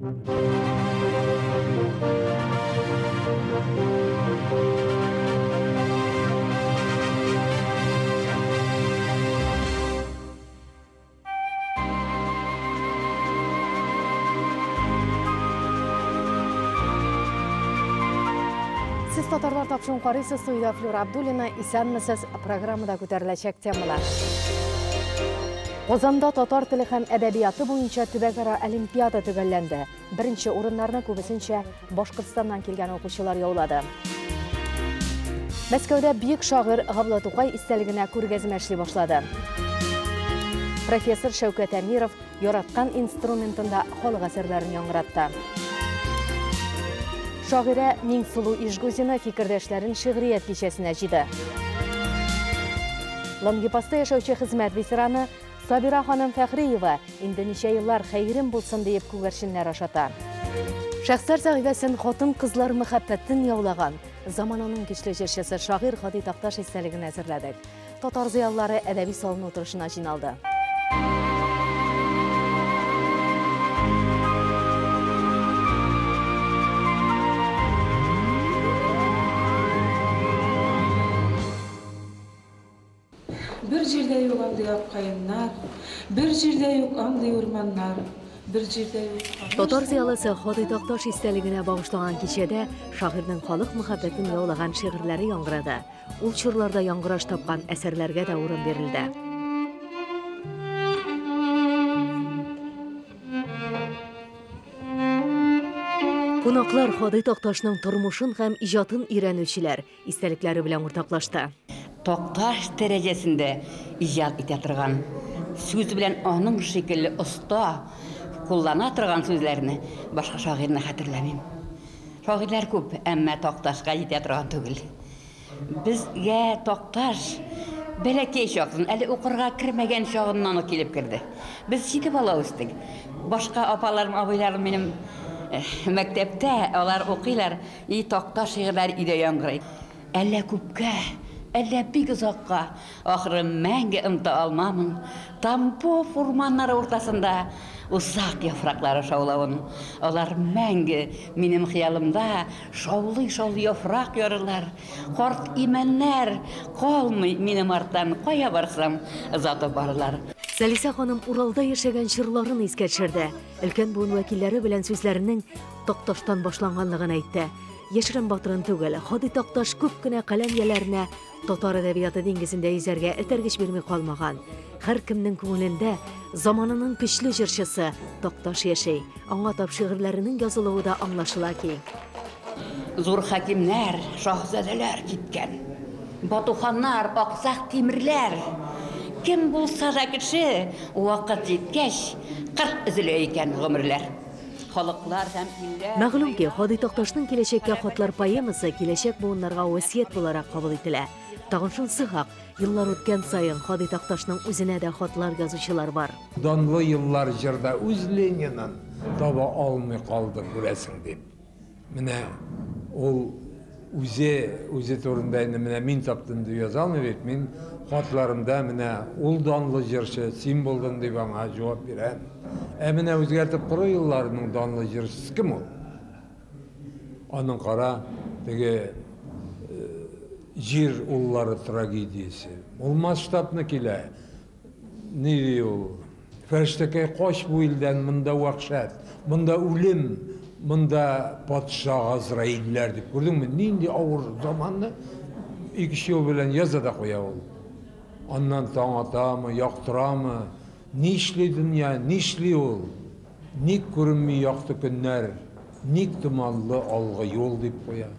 Siz Tatarlar Tapşın Qarisi Suyda Flora Abdulina İsənmisiz programıda көтәреләчәк темалар. Qozanda Tatar tili һәм әдәбияты буенча төбәкара олимпиада төгәлләнде. Беренче урыннарны күбесенчә Башкортстаннан килгән укучылар яулады. Мәскәүдә бик шагыйрь Габдулла Тукай истәлегенә күргәзмә эшли башлады. Профессор Шәүкәт Әмиров яраткан инструментында халык әсәрләрен яңгыратты. Шагыйрә Миңсылу Ишгузина фикердәшләрен шигърият кичәсенә җыйды. Лангепаста яшәүче хезмәт ветераны Сабира ханым Фәхриева инде ничә еллар хәйрем булсын дип күгәрченнәр ашата. Шәхсәр сәгыйдәсен хатын-кызлар мәхәббәтен яулаган замананың көчле җырчысы шагыйрь Хади Такташ истәлеген әзерләдек. Татар зыялылары әдәби салон утырышына җыйналды. Bir җирдә юк андый апкаеннар, bir җирдә юк андый урманнар, bir җирдә юк. Татар зыялысы Хади Такташ истәлегенә багышланган кичәдә шагыйрьнең халык мәхәббәтен яулаган шигырьләре яңгырады. Ул чорларда яңгыраш тапкан әсәрләргә дә урын бирелде. Кунаклар Хади Такташның тормышын һәм иҗатын өйрәнүчеләр истәлекләре белән уртаклашты. Такташ дәрәҗәсендә иҗат итә торган, сүз белән аның шикелле оста куллана торган сүзләрне башка шагыйрьне хәтерләмим. Шагыйрьләр күп, әмма Такташка җитә торган түгел. Безгә Такташ бәләкәй чакын, әле укырга кермәгән чагыннан ук килеп керде. Без 7 бала үстек. Башка апаларым, абыйларым минем мәктәптә, алар укыйлар, и Такташ шигырьләре иде яңгырый. Әллә күпкә, әллә бик озакка, ахыры мәңге оныта алмамын. Тамбов урманнары уртасында узак яфраклары шаулавын. Алар мәңге минем хыялымда шаулый-шаулый яфрак ярылар. Карт имәннәр калмый минем арттан, кая барсам озатып барылар. Сәлисә ханым Уралда яшәгән чырларын искә төшерде. Өлкән буын вәкилләре белән сүзләренең Такташтан башланганлыгын әйтте. Яшерен батырын түгел, Хади Такташ күп кенә каләмияләренә татар әдәбияты диңгезендә йөзәргә этәргеч бирмей калмаган. Һәр кемнең күңелендә заманының көчле җырчысы Такташ яши. Аңа тап шигырьләренең язылуы да аңлашыла ки. Зур хакимнәр, шаһзадәләр киткән. Батуханнар, аксак тимерләр. Кем булса да кеше, вакыт җиткәч, 40 өзелә икән гомерләр. Халыклар һәм илләр. Мәгълүм ки, Хади Такташның киләчәккә хатлар поэмасы киләчәк буыннарга васият буларак кабул ителә. Тагын шунысы хак, еллар үткән саен Хади Такташның үзенә дә хатлар язучылар бар. Данлы еллар җырда үз Ленинын таба алмый калды күрәсең дип. Менә ул үзе турында менә мин таптым дип яза алмый бит. Мин хатларымда менә ул данлы җырчы син булдың дип аңа җавап бирәм. Менә үзгәртеп коры елларның данлы җырчысы кем ул? Аның кара теге җир уллары трагедиясе. Ул масштабны килә. Ни ул? Фәрештәкәй кач бу илдән, монда вахшат, монда үлем, монда патша Газраилләр дип. Күрдеңме? Нинди авыр заманны ике ел белән яза да куя ул. Аннан таң атамы, яктырамы? Нишли дөнья, нишли ул? Ник күренми якты көннәр, ник томанлы алгы юл дип куя.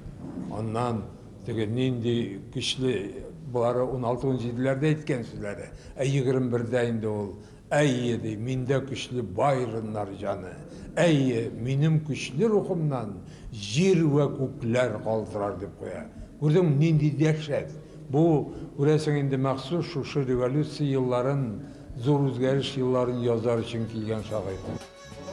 Аннан теге нинди көчле булары 16-17ләрдә әйткән сүзләре. 21дә инде ул әйе ди, миндә көчле байрыннар җаны. Әйе, минем көчле рухымнан җир вә күкләр калтырар дип куя. Күрдең нинди дәһшәт. Бу күрәсең инде махсус шушы революция елларын, зур үзгәреш елларын язар өчен килгән шагыйрь.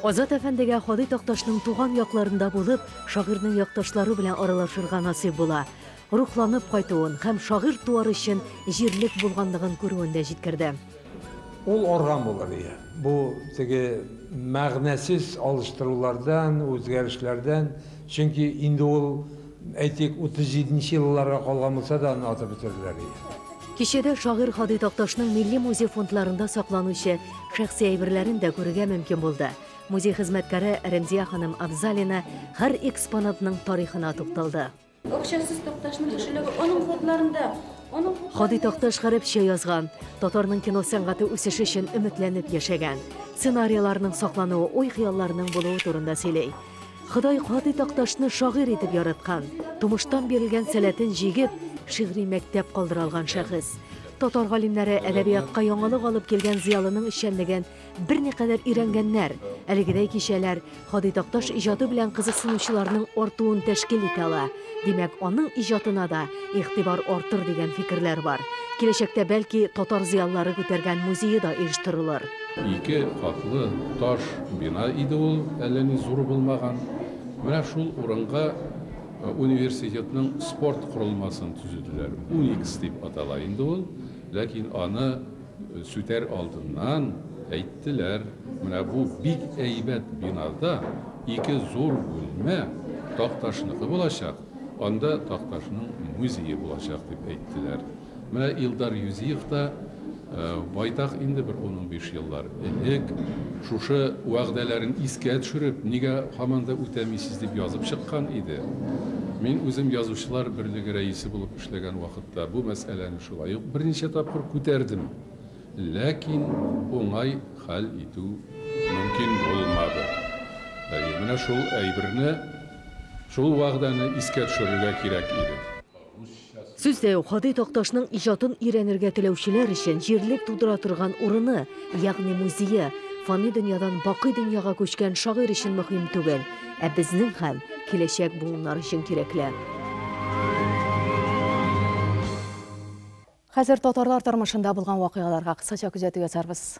Азат әфәндегә Хади Такташның туган якларында булып, шагыйрьнең якташлары белән аралашырга насыйп була. Рухланып кайтуын һәм шагыйрь туар өчен җирлек булганлыгын күрүен дә җиткерде. ул орган булыр ия. Бу теге мәгънәсез алыштырулардан, үзгәрешләрдән, чөнки инде ул әйтик 37нче елларга калган булса да аны атып бетерделәр ия. Кичәдә шагыйрь Ходый Такташның милли музей фондларында сакланучы шәхси әйберләрен дә күрергә мөмкин булды. Музей хезмәткәре Рәмзия ханым Абзалина һәр экспонатның тарихына тукталды. Акчасыз Такташның кешелеге аның фотларында, Ходый Такташ гарәпчә язган, татарның кино сәнгате үсеше өчен өметләнеп яшәгән, сценарийларның саклануы, ой-хыялларның булуы турында сөйләй. Ходай Ходый Такташны шагыйрь итеп яраткан, тумыштан бирелгән сәләтен җигеп, шигъри мәктәп калдыра алган шәхес. Татар галимнәре әдәбиятка яңалык алып килгән зыялының эшчәнлеген берникадәр өйрәнгәннәр. Әлегедәй кичәләр Ходый Такташ иҗаты белән кызыксынучыларның артуын тәшкил итә ала. Димәк, аның иҗатына да игътибар артыр дигән фикерләр бар. Киләчәктә бәлки татар зыяллары күтәргән музее да оештырылыр. Ике катлы таш бина иде ул, әллә ни зур булмаган. Менә шул урынга университетның спорт құрылмасын түзүделәр. Уникс дип атала инде ул, ләкин аны сүтәр алдыннан әйттеләр, менә бу бик әйбәт бинада ике зур бүлмә Такташныкы булачак, анда Такташның музее булачак дип әйттеләр. Менә Илдар Юзиев та байтак инде бер 15 еллар элек шушы вәгъдәләрен искә төшереп, нигә һаман да үтәмисез дип язып чыккан иде. Мин үзем язучылар берлеге рәисе булып эшләгән вакытта бу мәсьәләне шулай ук берничә тапкыр күтәрдем. Ләкин уңай хәл итү мөмкин булмады. Менә шул әйберне, шул вәгъдәне искә төшерергә кирәк иде. Сүздә Ходый Такташның иҗатын өйрәнергә теләүчеләр өчен җирлек тудыра торган урыны, ягъни музее, фани дөньядан бакый дөньяга күчкән шагыйрь өчен мөһим түгел, ә безнең һәм киләчәк буыннар өчен кирәкле. Хәзер татарлар тормышында булган вакыйгаларга кысача күзәтү ясарбыз.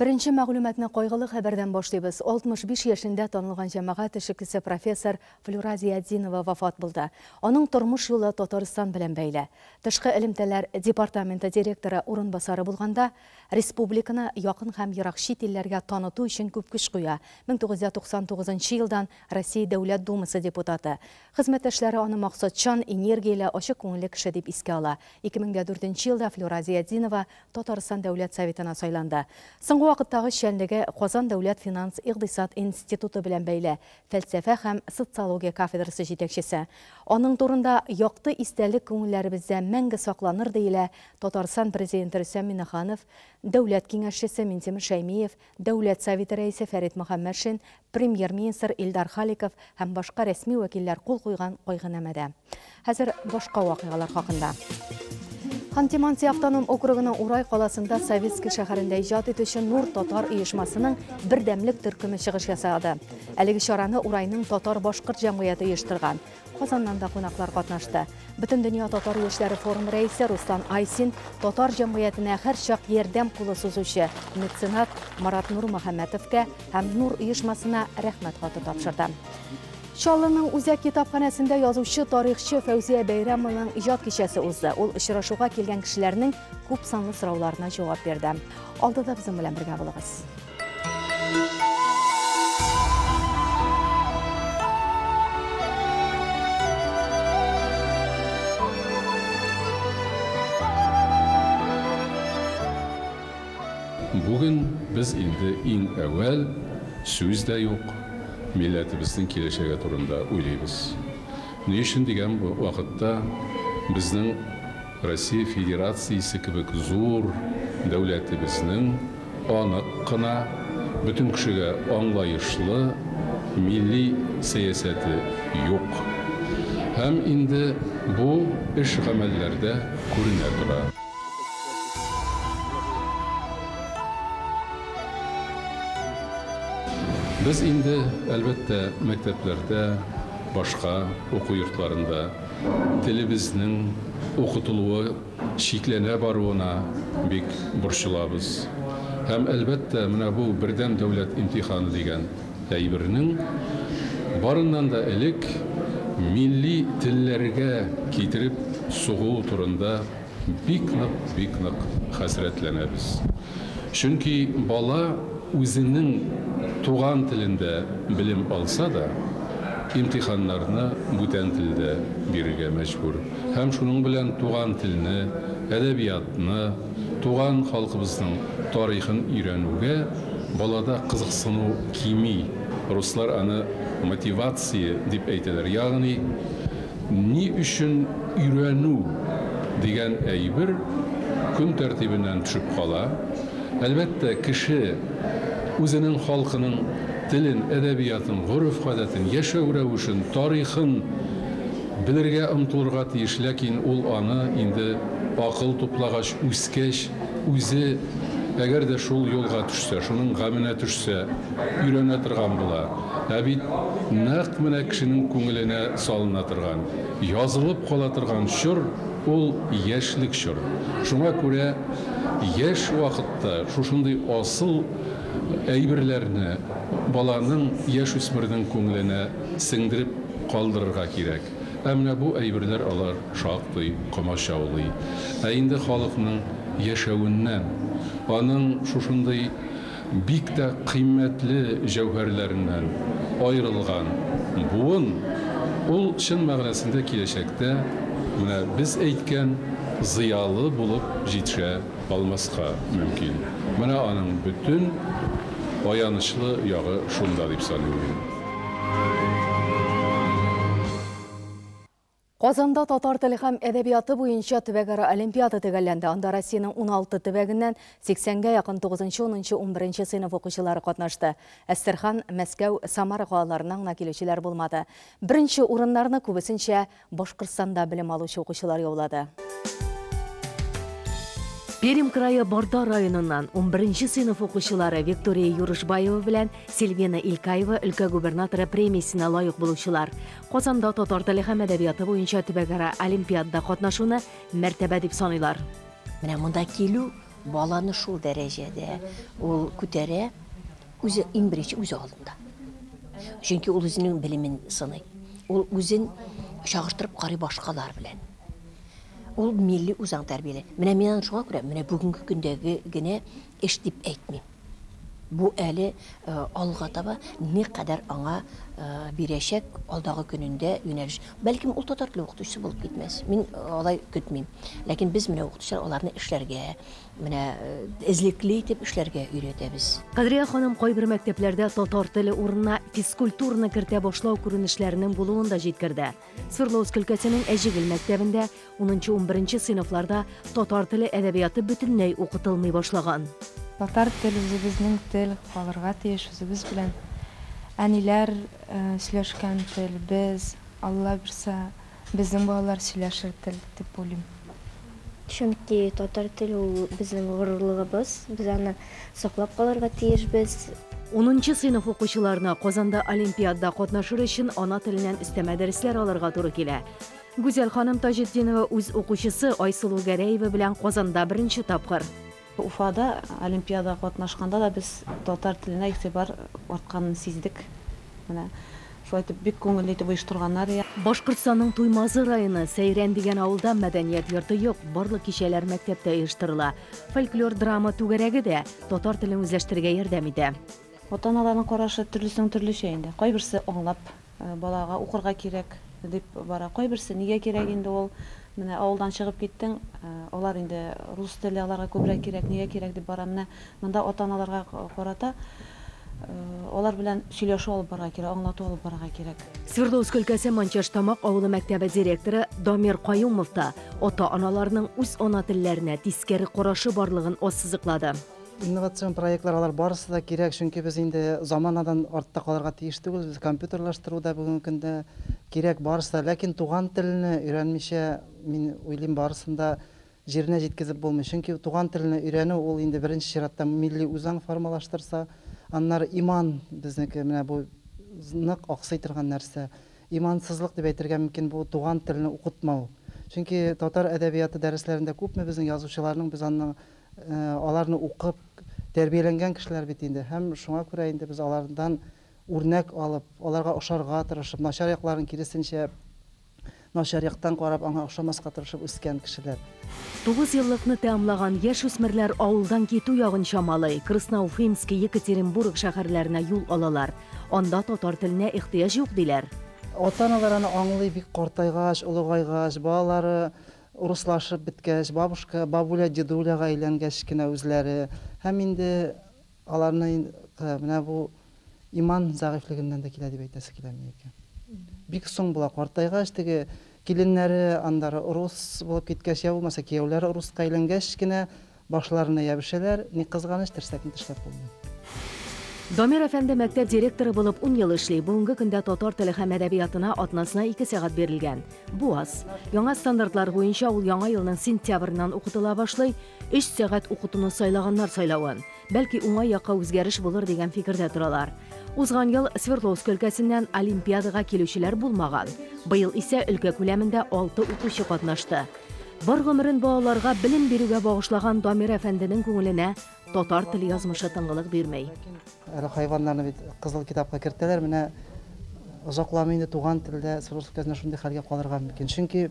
Беренче мәгълүматны кайгылы хәбәрдән башлыйбыз. 65 яшендә танылган җәмәгать эшлеклесе профессор Флюра Зиятдинова вафат булды. Аның тормыш юлы Татарстан белән бәйле. Тышкы элемтәләр департаменты директоры урынбасары булганда, республиканы якын һәм ерак чит илләргә таныту өчен күп көч куя. 1999 елдан Россия Дәүләт Думасы депутаты. Хезмәттәшләре аны максатчан, энергияле, ачык күңелле кеше дип искә ала. 2004 елда Флюра Зиятдинова Татарстан Дәүләт Советына сайланды. Соңгы вакыттагы эшчәнлеге Казан дәүләт финанс-икътисад институты белән бәйле, фәлсәфә һәм социология кафедрасы җитәкчесе. Аның турында якты истәлек күңелләребездә мәңге сакланыр диелә Татарстан президенты Рөстәм Миңнеханов, дәүләт киңәшчесе Минтимер Шәймиев, дәүләт советы рәисе Фәрит Мөхәммәтшин, премьер-министр Илдар Халиков һәм башка рәсми вәкилләр кул куйган кайгынамәдә. Хәзер башка вакыйгалар хакында. Ханты-Манси автоном округының Урай каласында Советский шәһәрендә иҗат итүче Нур татар оешмасының бердәмлек төркеме чыгыш ясады. Әлеге чараны Урайның татар-башкорт җәмгыяте оештырган. Казаннан да кунаклар катнашты. Бөтен дөнья татар яшьләре форум рәисе Руслан Айсин татар җәмгыятенә һәрчак ярдәм кулы сузучы меценат Марат Нур Мөхәммәтовкә һәм Нур оешмасына рәхмәт хаты тапшырды. Чаллының Үзәк китапханәсендә язучы, тарихчы Фәүзия Бәйрәмованың иҗат кичәсе узды. Ул очрашуга килгән кешеләрнең күп санлы сорауларына җавап бирде. Алдыда безнең белән бергә булыгыз. Бүген без инде иң әүвәл сүз дә юк, милләтебезнең киләчәге турында уйлыйбыз. Ни өчен дигән вакытта безнең Россия Федерациясе кебек зур дәүләтебезнең анык кына, бөтен кешегә аңлаешлы милли сәясәте юк. Һәм инде бу эш гамәлләрдә күренә тора. Без инде әлбәттә мәктәпләрдә, башка уку йортларында телебезнең укытылуы шикләнә баруына бик борчылабыз. Һәм әлбәттә менә бу бердәм дәүләт имтиханы дигән әйбернең барыннан да элек милли телләргә китереп сугу турында бик нык хәсрәтләнәбез. Чөнки бала үзенең туган телендә белем алса да, имтиханнарны бүтән телдә бирергә мәҗбүр. Һәм шуның белән туган телне, әдәбиятны, туган халкыбызның тарихын өйрәнүгә балада кызыксыну кими. Руслар аны мотивация дип әйтәләр. Ягъни ни өчен өйрәнү дигән әйбер көн тәртибеннән төшеп кала. Әлбәттә, кеше үзенең халкының телен, әдәбиятын, гореф-гадәтен, яшәү рәвешен, тарихын белергә омтылырга тиеш, ләкин ул аны инде акыл туплагач, үскәч, үзе әгәр дә шул юлга төшсә, шуның гамәленә төшсә, өйрәнә торган була. Ә бит нәкъ менә кешенең күңеленә салына торган, язылып кала торган чор ул яшьлек чор. Шуңа күрә яшь вакытта шушындый асыл әйберләрне баланың, яшь-үсмернең күңеленә сеңдереп калдырырга кирәк. Ә менә бу әйберләр алар шактый комачаулый. Ә инде халыкның яшәвеннән, аның шушындый бик тә кыйммәтле җәүһәрләреннән аерылган буын, ул чын мәгънәсендә киләчәктә менә без әйткән зыялы булып җитешә алмаска мөмкин. Менә аның бүтән аянычлы ягы шунда дип саныйм. Казанда татар теле һәм әдәбияты буенча төбәкара олимпиада төгәлләнде. Анда Россиянең 16 төбәгеннән 80-гә якын 9-10-11 сыйныф укучылары катнашты. Әстерхан, Мәскәү, Самара калаларыннан гына килүчеләр булмады. Беренче урыннарны күбесенчә Башкортстанда белем алучы укучылар яулады. Пермь крайы Барда районыннан 11 сыйныф укучылары Виктория Юрышбаева белән Сильвина Илкаева өлкә губернаторы премиясенә лайык булучылар. Казанда татар теле һәм әдәбияты буенча төбәкара олимпиадада катнашуны мәртәбә дип саныйлар. Менә монда килү баланы шул дәрәҗәдә ул күтәрә, үзе иң беренче үзе алдында. Чөнки ул үзенең белемен сыный. Ул үзен чагыштырып карый башкалар белән. Ул милли үзаң тәрбияле. Менә мен шуңа күрә, менә бүгенге көндәге генә эш дип әйтмим. Бу әле алга таба ни кадәр аңа бирәчәк алдагы көнендә юнәлеш. Бәлкем ул татар теле укытучысы булып китмәс. Мин алай көтмим. Ләкин без менә укытучылар аларны эшләргә, менә эзлекле итеп эшләргә өйрәтәбез. Кадрия ханым кайбер мәктәпләрдә татар теле урынына физкультураны кертә башлау күренешләренең булуын да җиткерде. Свердловск өлкәсенең Әҗигел мәктәбендә 10-11 сыйныфларда татар теле әдәбияты бөтенләй укытылмый башлаган. Татар теле үзебезнең тел, калырга тиеш үзебез белән. Әниләр сөйләшкән тел, без, Алла бирсә, безнең балалар сөйләшер тел дип уйлыйм. Чөнки татар теле ул безнең горурлыгыбыз, без аны саклап калырга тиешбез. 10 сыйныф укучыларына Казанда олимпиадада катнашыр өчен ана теленнән өстәмә дәресләр алырга туры килә. Гүзәл ханым Таҗетдинова үз укучысы Айсылу Гәрәева белән Казанда беренче тапкыр. Уфада олимпиада катнашканда да без татар теленә игътибар артканын сиздек. Менә шулай итеп бик күңелле итеп оештырганнар. Башкортстанның Туймазы районы Сәйрән дигән авылда мәдәният йорты юк, барлык кичәләр мәктәптә оештырыла. Фольклор драма түгәрәге дә татар телен үзләштерергә ярдәм итә. Ата-аналарның карашы төрлесен төрлечә инде. Кайберсе аңлап, балага укырга кирәк дип бара. Кайберсе нигә кирәк инде ул? Менә авылдан чыгып киттең, алар инде рус теле аларга күбрәк кирәк, нигә кирәк дип бара. Менә монда ата-аналарга карата алар белән сөйләшү алып барга кирәк, аңлату алып барга кирәк. Свердловск өлкәсе Манчаштамак авылы мәктәбе директоры Дамир Каюмов та ата-аналарның үз ана телләренә тискәре карашы барлыгын ассызыклады. Инновацион проектлар алар барысы да кирәк, чөнки без инде заманадан артта калырга тиеш түгел. Без компьютерлаштыру да бүгенге көндә кирәк барысы да, ләкин туган телне өйрәнмичә, мин уйлыйм, барысында җиренә җиткезеп булмый. Чөнки туган телне өйрәнү ул инде беренче чиратта милли үзаң формалаштырса, аннары иман безнеке менә бу нык аксый торган нәрсә. Имансызлык дип әйтергә мөмкин бу туган телне укытмау. Чөнки татар әдәбияты дәресләрендә күпме безнең язучыларның без анны аларны укып тәрбияләнгән кешеләр бит инде. Һәм шуңа күрә инде без алардан үрнәк алып, аларга ошарга тырышып, начар якларын киресенчә начар яктан карап, аңа охшамаска тырышып үскән кешеләр. 9 еллыкны тәмамлаган яшь үсмерләр авылдан китү ягын чамалый. Красноуфимск, Екатеринбург шәһәрләренә юл алалар. Анда татар теленә ихтыяҗ юк диләр. Ата-аналар аны аңлый, бик картайгач, улыгайгач, балалары уруслашып биткәч, бабушка, бабуля, дедуляга әйләнгәч кенә үзләре, һәм инде аларны менә бу иман зәгыйфлегеннән дә килә дип әйтәсе килә микән. Бик соң була картайгач, теге киленнәре андары урыс булып киткәч, я булмаса кияүләре урыска әйләнгәч кенә башларына ябышалар, ни кызганыч терсәкне тешләп булмый. Дамир әфәнде мәктәп директоры булып 10 ел эшли. Бүгенге көндә татар теле һәм әдәбиятына атнасына 2 сәгать бирелгән. Бу аз. Яңа стандартлар буенча ул яңа елның сентябрьннән укытыла башлый, 3 сәгать укытуны сайлаганнар сайлавын. Бәлки уңай якка үзгәреш булыр дигән фикердә торалар. Узган ел Свердловск өлкәсеннән олимпиадага килүчеләр булмаган. Быел исә өлкә күләмендә 6 укучы катнашты. Бар гомерен балаларга белем бирүгә багышлаган Дамир әфәнденең күңеленә татар теле язмышы тыңгылык бирмәй. Әле хайваннарны бит кызыл китапка кертәләр, менә озакламый инде туган телдә Свердловскны шундый хәлгә калырга мөмкин. Чөнки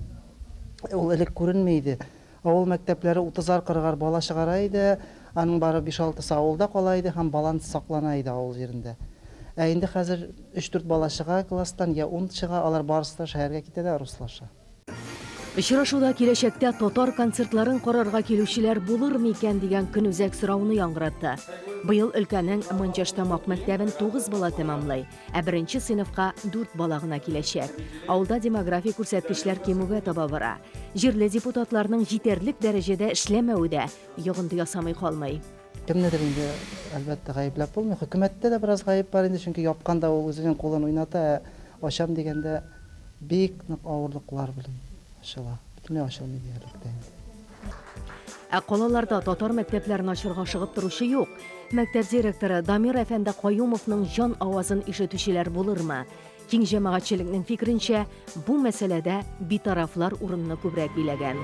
ул элек күренми иде. Авыл мәктәпләре 30-40 бала чыгара иде, аның бары 5-6 авылда кала иде һәм баланс саклана иде авыл җирендә. Инде хәзер 3-4 бала чыга класстан, я 10 чыга, алар барысы да шәһәргә китәләр, руслаша. Очрашуда киләчәктә татар концертларын карарга килүчеләр булыр микән дигән көнүзәк сорауны яңгыратты. Быел өлкәнең Мончаштамак мәктәбен 9 бала тәмамлый, ә 1нче сыйныфка 4 бала гына киләчәк. Авылда демографик күрсәткечләр кимүгә таба бара. Җирле депутатларның җитәрлек дәрәҗәдә эшләмәүе дә йогынты ясамый калмый. Кемнедер инде әлбәттә гаепләп булмый. Хөкүмәттә дә бераз гаеп бар инде, чөнки япканда ул үзенең кулын уйната, ачам дигәндә бик нык авырлыклар белән ачыла. Бөтенләй ачылмый диярлектә. Ә калаларда татар мәктәпләрен ачырга чыгып торучы юк. Мәктәп директоры Дамир әфәнде Каюмовның җан авазын ишетүчеләр булырмы? Киң җәмәгатьчелекнең фикеренчә, бу мәсьәләдә битарафлар урынны күбрәк биләгән.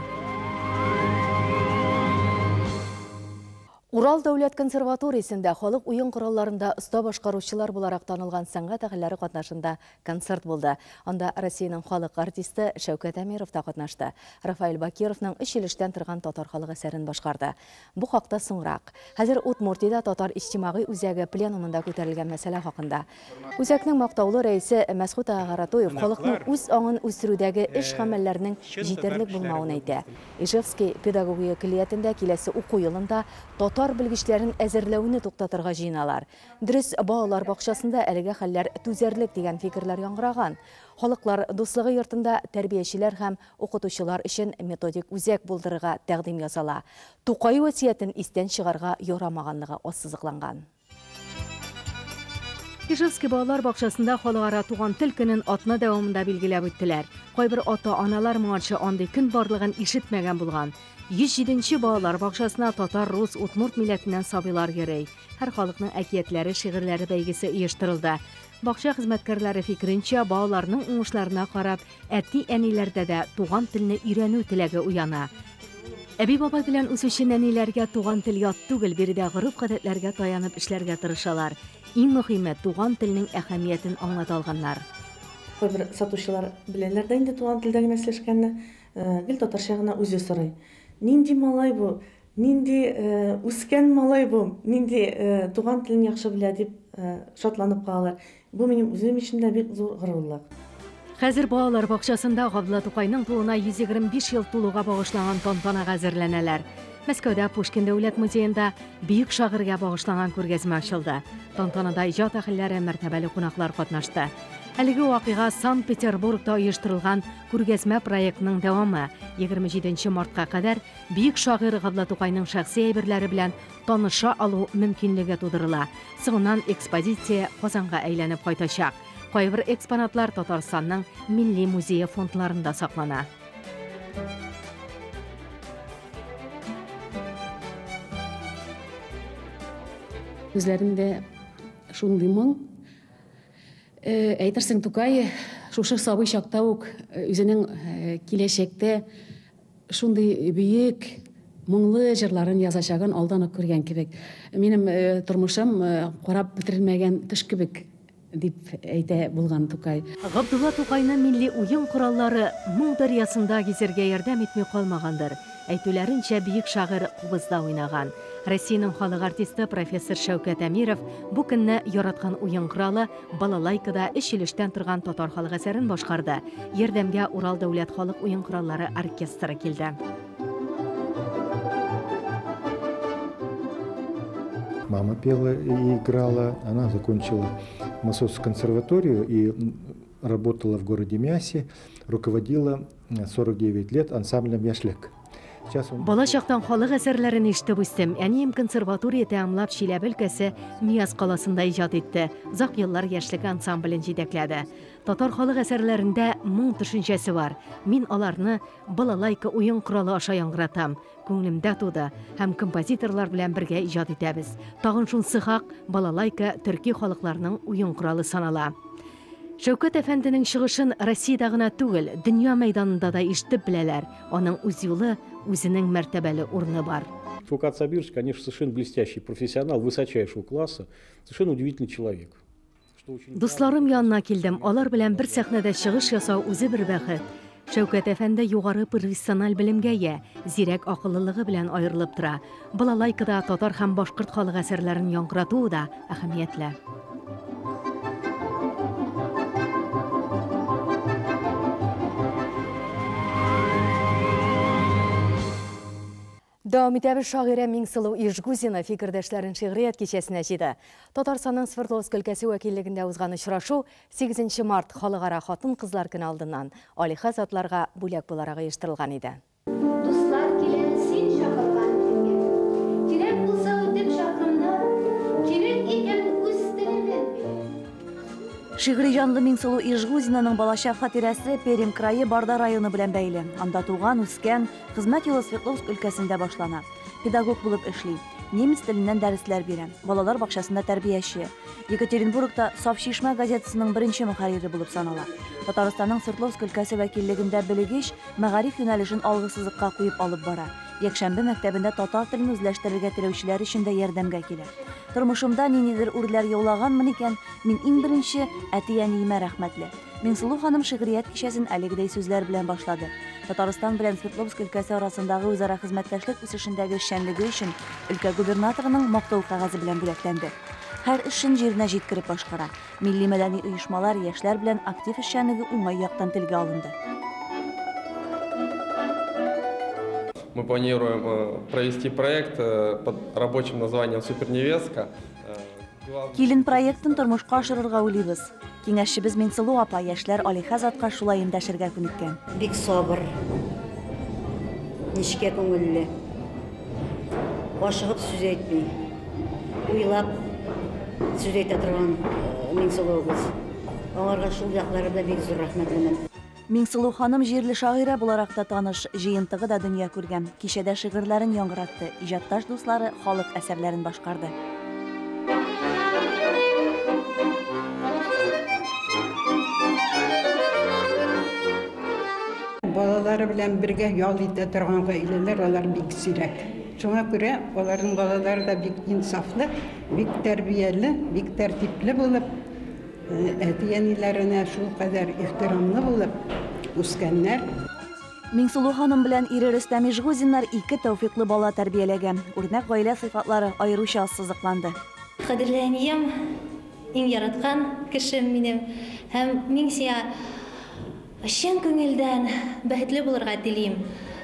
Урал дәүләт консерваториясендә халык уен коралларында оста башкаручылар буларак танылган сәнгать әһелләре катнашында концерт булды. Анда Россиянең халык артисты Шәүкәт Әмиров та катнашты. Рафаэль Бакировның 3 илештән торган татар халык әсәрен башкарды. Бу хакта соңрак. Хәзер Удмуртиядә татар иҗтимагый үзәге пленумында күтәрелгән мәсьәлә хакында. Үзәкнең мактаулы рәисе Мәсгуд Агаратоев халыкның үз аңын үстерүдәге эш гамәлләренең җитәрлек булмавын әйтә. Ижевский педагогия килиятендә киләсе уку елында татар белгечләрен әзерләүне туктатырга җыйналар. Дөрес, балалар бакчасында әлеге хәлләр түзәрлек дигән фикерләр яңгыраган. Халыклар дуслыгы йортында тәрбиячеләр һәм укытучылар өчен методик үзәк булдырырга тәкъдим ясала. Тукай васиятен истән чыгарга ярамаганлыгы ассызыкланган. Ижевский балалар бакчасында халыкара туган тел көнен атна дәвамында билгеләп үттеләр. Кайбер ата-аналар моңарчы андый көн барлыгын ишетмәгән булган. 107-нче балалар бакчасына татар, рус, удмурт милләтеннән сабыйлар йөрей. Һәр халыкның әкиятләре, шигырьләре бәйгесе оештырылды. Бакча хезмәткәрләре фикеренчә, балаларның уңышларына карап, әти-әниләрдә дә туган телне өйрәнү теләге уяна. Әби бабай белән үсүче нәниләргә туган тел ят түгел, биредә горыф-гадәтләргә таянып эшләргә тырышалар. Иң мөһиме туган телнең әһәмиятен аңлата алганнар. Бер сатучылар беләләр дә инде туган телдә генә сөйләшкәнне, гел татарча гына үзе сорый. Нинди малай бу? Нинди үскән малай бу? Нинди туган телен яхшы белә дип шатланып калалар. Бу минем үзем өчен дә бик зур горурлык. Хәзер балалар бакчасында Габдулла Тукайның тууына 125 ел тулуга багышланган тантанага әзерләнәләр. Мәскәүдә Пушкин дәүләт музеенда бөек шагыйрьгә багышланган күргәзмә ачылды. Тантанада иҗат әһелләре, мәртәбәле кунаклар катнашты. Әлеге вакыйга Санкт-Петербургта оештырылган күргәзмә проектының дәвамы. 27 мартка кадәр бөек шагыйрь Габдулла Тукайның шәхси әйберләре белән таныша алу мөмкинлеге тудырыла. Соңыннан экспозиция Казанга әйләнеп кайтачак. Кайбер экспонатлар Татарстанның милли музее фондларында саклана. Үзләрендә шундый моң. Әйтерсең, Тукай шушы сабый чакта ук үзенең киләчәктә шундый бөек моңлы җырларын язачагын алдан ук күргән кебек. Минем тормышым карап бетерелмәгән төш кебек дип әйтә булган Тукай. Габдулла Тукайның милли уен кораллары моң дәрьясында гизергә ярдәм итми калмагандыр. Әйтүләренчә, бийек шагыйрь кубызда уйнаган. Россиянең халык артисты профессор Шәүкәт Әмиров бу көнне яраткан уен коралы балалайкада эчилештән торган татар халык әсәрен башкарды. Ярдәмгә Урал дәүләт халык уен кораллары оркестры килде. Мама пела и играла, она закончила Московскую консерваторию и работала в городе Мясе, руководила 49 лет ансамблем «Яшлек». Бала чактан халык әсәрләрен ишетеп үстем. Әнием консерватория тәмамлап Чиләбе өлкәсе Мияс каласында иҗат итте. Зак еллар яшьлек ансамблен җитәкләде. Татар халык әсәрләрендә моң төшенчәсе бар. Мин аларны балалайка уен коралы аша яңгыратам. Күңелемдә туды һәм композиторлар белән бергә иҗат итәбез. Тагын шунысы хак, балалайка төрки халыкларының уен коралы санала. Шәүкәт әфәнденең чыгышын Россиядә гына түгел, дөнья мәйданында да ишетеп беләләр. Аның үз юлы, үзенең мәртәбәле урыны бар. Фукат Сабирович, конечно, совершенно блестящий профессионал, высочайшего класса, совершенно удивительный человек. Дусларым янына килдем, алар белән бер сәхнәдә чыгыш ясау үзе бер бәхет. Шәүкәт әфәнде югары профессиональ белемгә ия, зирәк акыллылыгы белән аерылып тора. Балалайкада татар һәм башкорт халык әсәрләрен яңгырату да әһәмиятле. Дәвам итәбез шагыйрә Миңсылу Ижгузина фикердәшләрен шигърият кичәсенә җыйды. Татарстанның Свердловск өлкәсе вәкиллегендә узган очрашу 8 март халыкара хатын-кызлар көне алдыннан алиха затларга бүләк буларак оештырылган иде. Дуслар килен син шакырган көнгә. Кирәк булса үтеп шакырымда, кирәк икән үз телеңнән. Шигъри җанлы Миңсылу Ижгузинаның балачак хатирәсе Пермь крае Барда районы белән бәйле. Анда туган, үскән, хезмәт юлы Свердловск өлкәсендә башлана. Педагог булып эшли. Немец теленнән дәресләр бирә. Балалар бакчасында тәрбияче. Екатеринбургта Саф Шишмә газетасының беренче мөхәррире булып санала. Татарстанның Свердловск өлкәсе вәкиллегендә белегеч, мәгариф юнәлешен алгысызлыкка куеп алып бара. Якшәмбе мәктәбендә татар телен үзләштерергә теләүчеләр өчен дә ярдәмгә килә. Тормышымда ниндидер үрләр яулаганмын икән, мин иң беренче әти-әниемә рәхмәтле. Миңсылу ханым шигърият кичәсен әлегедәй сүзләр белән башлады. Татарстан белән Свердловск өлкәсе арасындагы үзара хезмәттәшлек үсешендәге эшчәнлеге өчен өлкә губернаторының мактау кәгазе белән бүләкләнде. Һәр эшен җиренә җиткереп башкара. Милли мәдәни оешмалар, яшьләр белән актив эшчәнлеге уңай яктан телгә алынды. Мы планируем провести проект под рабочим названием «Суперневестка». Килен проектын тормышка ашырырга уйлыйбыз. Киңәшчебез Миңсылу апа яшьләр алиха затка шулай эндәшергә күнеккән. Бик сабыр, нечкә күңелле, ашыгып сүз әйтми, уйлап сүз әйтә торган Миңсылуыбыз. Аңарга шул яклары да бик зур рәхмәтлемен. Миңсылу ханым җирле шагыйрә буларак та таныш, җыентыгы да дөнья күргән. Кичәдә шигырьләрен яңгыратты, иҗатташ дуслары халык әсәрләрен башкарды. Балалары белән бергә ял итә торган гаиләләр алар бик сирәк. Шуңа күрә аларның балалары да бик инсафлы, бик тәрбияле, бик тәртипле булып, әти-әниләренә шул кадәр ихтирамлы булып үскәннәр. Миңсылу ханым белән ире Рөстәм Ижгузиннар 2 тәүфиклы бала тәрбияләгән. Үрнәк гаилә сыйфатлары аеруча ассызыкланды. Кадерле әнием, иң яраткан кешем минем һәм мин сиңа чын күңелдән бәхетле булырга телим.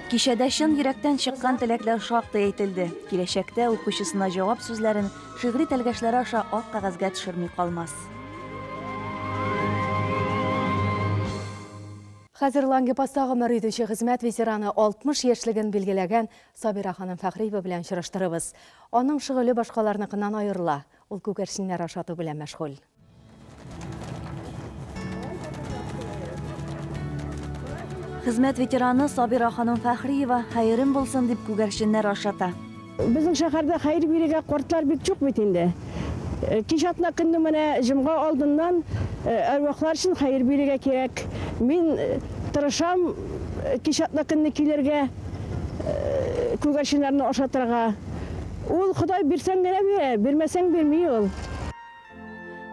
Кичәдә чын йөрәктән чыккан теләкләр шактый әйтелде. Киләчәктә укучысына җавап сүзләрен шигъри тәлгәшләре аша ак кәгазьгә төшерми калмас. Хәзер Лангепасста гомер итүче хезмәт ветераны 60 яшьлеген билгеләгән Сабира ханым Фәхриева белән чыраштырыбыз. Аның шөгыле башкаларныкыннан аерыла. Ул күгәрченнәр ашату белән мәшгуль. Хезмәт ветераны Сабира ханым Фәхриева хәерем булсын дип күгәрченнәр ашата. Безнең шәһәрдә хәер бирергә картлар бик күп бит инде. Кич атна көнне менә җомга алдыннан әрвахлар өчен хәер бирергә кирәк. Мин тырышам кич атна көнне килергә күгәрченнәрне ашатырга. Ул Ходай бирсәң генә бирә, бирмәсәң бирми ул.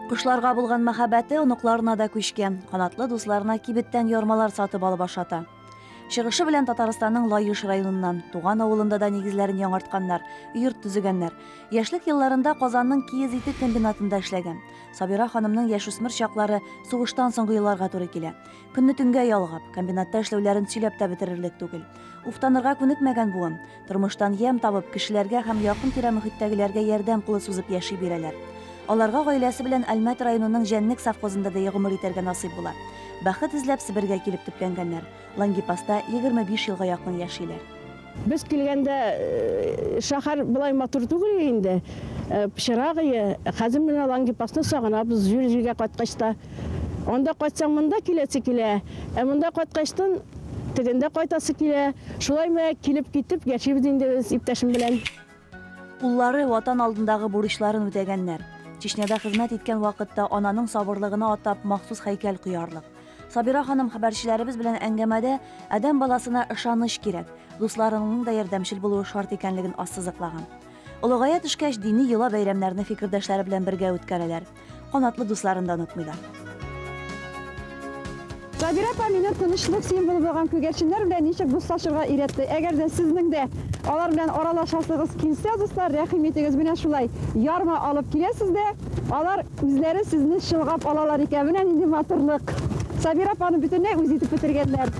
Кушларга булган мәхәббәте оныкларына да күчкән. Канатлы дусларына кибеттән ярмалар сатып алып ашата. Чыгышы белән Татарстанның Лаеш районыннан, туган авылында да нигезләрен яңартканнар, йорт төзегәннәр. Яшьлек елларында Казанның киез ите комбинатында эшләгән. Сабира ханымның яшүсмер чаклары сугыштан соңгы елларга туры килә. Көнне төнгә ялгап, комбинатта эшләүләрен сөйләп тә бетерерлек түгел. Уфтанырга күнекмәгән буын, тормыштан ям табып, кешеләргә һәм якын тирә мөхиттәгеләргә ярдәм кулы сузып яши бирәләр. Аларга гаиләсе белән Әлмәт районының Җәннек совхозында да гомер итәргә насыйп була. Бәхет эзләп Себергә килеп төпләнгәннәр. Лангипаста 25 елга якын яшиләр. Без килгәндә шәһәр булай матур түгел инде. Пычрагы, хәзер менә Лангипасны сагынабыз, җиргә кайткачта. Анда кайтсаң монда киләсе килә. Монда кайткачтан тегендә кайтасы килә. Шулай мә килеп китеп яшибез инде без иптәшем белән. Уллары ватан алдындагы бурычларын үтәгәннәр. Чечняда хезмәт иткән вакытта ананың сабырлыгына атап махсус һәйкәл куярлык. Сабира ханым хәбәрчеләребез белән әңгәмәдә адәм баласына ышаныч кирәк, дусларының да ярдәмчел булуы шарт икәнлеген ассызыклаган. Олыгая төшкәч дини йола бәйрәмнәрне фикердәшләре белән бергә үткәрәләр. Канатлы дусларын да онытмыйлар. Сабира апа мине тынычлык символы булган күгәрченнәр белән ничек дуслашырга өйрәтте. Әгәр дә сезнең дә алар белән аралашасыгыз килсә, дуслар, рәхим итегез, менә шулай ярма алып киләсез дә, алар үзләре сезне шылгап алалар икән. Менә нинди матурлык. Сабира апаны бөтенләй үз итеп бетергәннәр.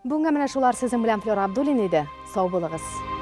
Бүгенге менә шулар сезнең белән Флора Абдуллина иде. Сау булыгыз.